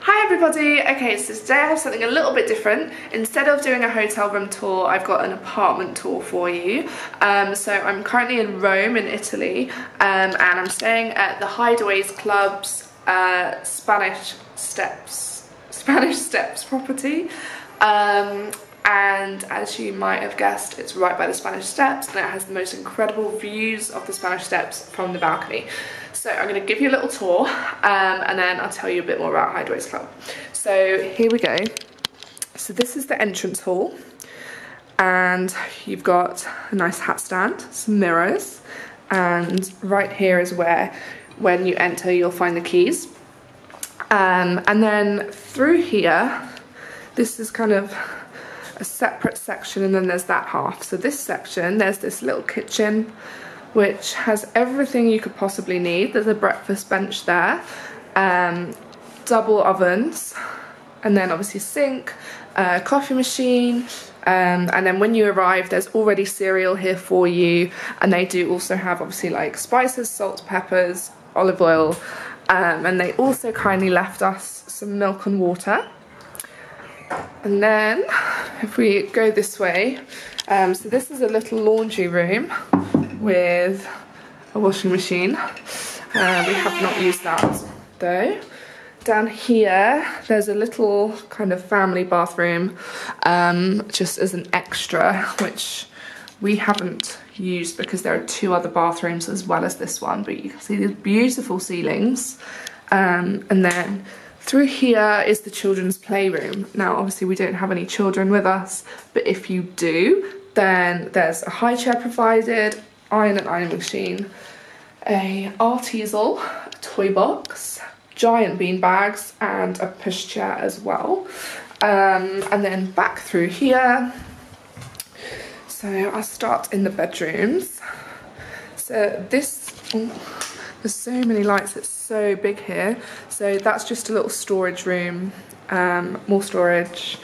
Hi everybody! Okay, so today I have something a little bit different. Instead of doing a hotel room tour, I've got an apartment tour for you. So I'm currently in Rome in Italy, and I'm staying at the Hideaways Club's Spanish Steps property. And as you might have guessed, it's right by the Spanish Steps, and it has the most incredible views of the Spanish Steps from the balcony. So I'm going to give you a little tour, and then I'll tell you a bit more about Hideaways Club. So here we go. So this is the entrance hall, and you've got a nice hat stand, some mirrors, and right here is where, when you enter, you'll find the keys. And then through here, this is kind of a separate section, and then there's that half. So this section, there's this little kitchen which has everything you could possibly need. There's a breakfast bench there, double ovens, and then obviously sink, coffee machine, and then when you arrive there's already cereal here for you, and they do also have obviously like spices, salt, peppers, olive oil, and they also kindly left us some milk and water. And then if we go this way, so this is a little laundry room with a washing machine. We have not used that though. Down here there's a little kind of family bathroom, just as an extra, which we haven't used because there are two other bathrooms as well as this one, but you can see these beautiful ceilings. And then through here is the children's playroom. Now obviously we don't have any children with us, but if you do, then there's a high chair provided, iron and ironing machine, a art easel, a toy box, giant bean bags, and a pushchair as well. And then back through here, so I'll start in the bedrooms. So this, there's so many lights, it's so big here. So that's just a little storage room, more storage,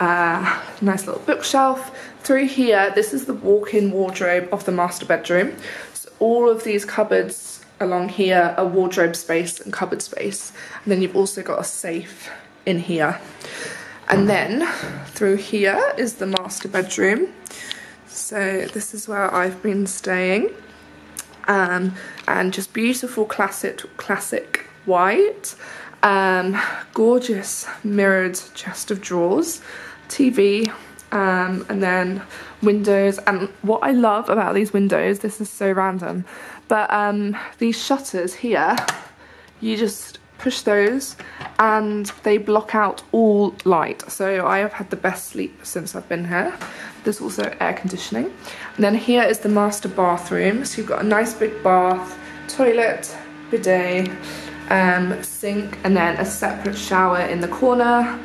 nice little bookshelf. Through here, this is the walk-in wardrobe of the master bedroom. So all of these cupboards along here are wardrobe space and cupboard space. And then you've also got a safe in here. And then through here is the master bedroom. So this is where I've been staying. And just beautiful classic white, gorgeous mirrored chest of drawers, TV, and then windows. And what I love about these windows, this is so random, but these shutters here, you just push those and they block out all light. So I have had the best sleep since I've been here. There's also air conditioning. And then here is the master bathroom. So you've got a nice big bath, toilet, bidet, sink, and then a separate shower in the corner.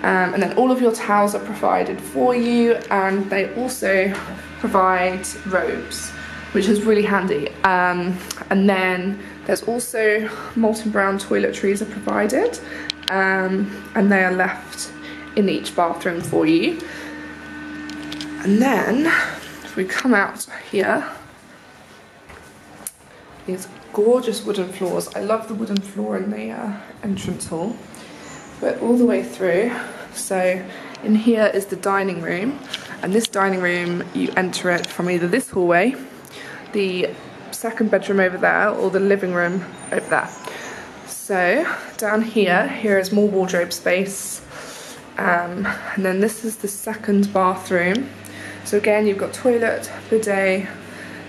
And then all of your towels are provided for you, and they also provide robes, which is really handy. And then there's also molten brown toiletries are provided, and they are left in each bathroom for you. And then if we come out here, these gorgeous wooden floors. I love the wooden floor in the entrance hall, but all the way through. So in here is the dining room, and this dining room, you enter it from either this hallway, the second bedroom over there, or the living room over there. So down here is more wardrobe space, and then this is the second bathroom. So again, you've got toilet, bidet,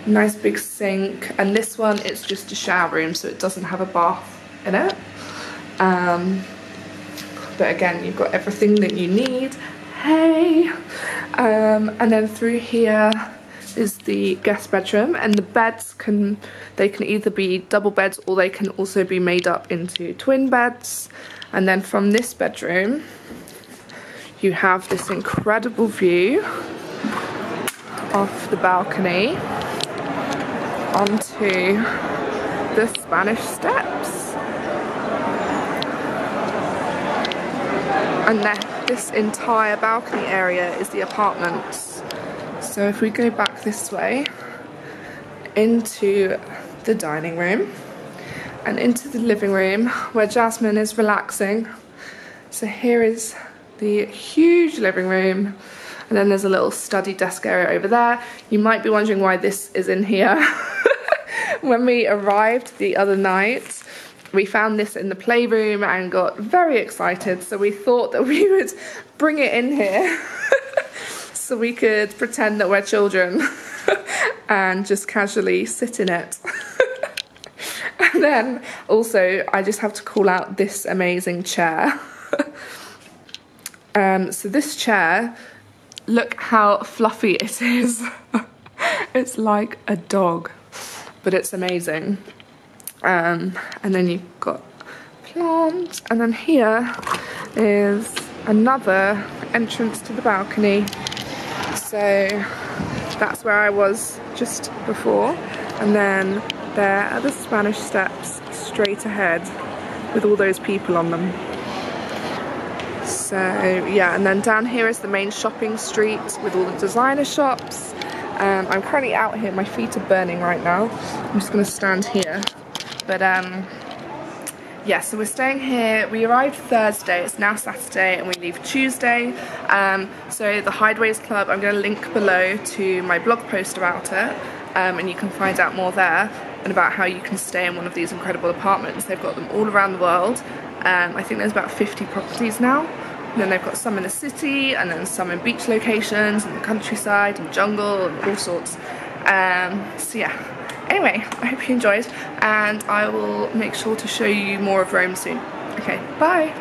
nice big sink, and this one, it's just a shower room, so it doesn't have a bath in it. But again, you've got everything that you need. Hey! And then through here is the guest bedroom, and the beds they can either be double beds, or they can also be made up into twin beds. And then from this bedroom, you have this incredible view off the balcony onto the Spanish Steps. And then this entire balcony area is the apartments. So if we go back this way into the dining room and into the living room where Jasmine is relaxing So here is the huge living room, and then there's a little study desk area over there. You might be wondering why this is in here. When we arrived the other night, we found this in the playroom and got very excited, so we thought that we would bring it in here so we could pretend that we're children and just casually sit in it. And then also I just have to call out this amazing chair. So this chair, look how fluffy it is. It's like a dog, but it's amazing. And then you've got plants, and then here is another entrance to the balcony. So that's where I was just before, and then there are the Spanish Steps straight ahead with all those people on them. So yeah, and then down here is the main shopping street with all the designer shops. I'm currently out here, my feet are burning right now. I'm just gonna stand here. But yeah, so we're staying here. We arrived Thursday, it's now Saturday, and we leave Tuesday. So the Hideaways Club, I'm going to link below to my blog post about it, and you can find out more there and about how you can stay in one of these incredible apartments. They've got them all around the world. I think there's about 50 properties now. And then they've got some in the city, and then some in beach locations, and the countryside, and jungle, and all sorts. So yeah. Anyway, I hope you enjoyed, and I will make sure to show you more of Rome soon. Okay, bye!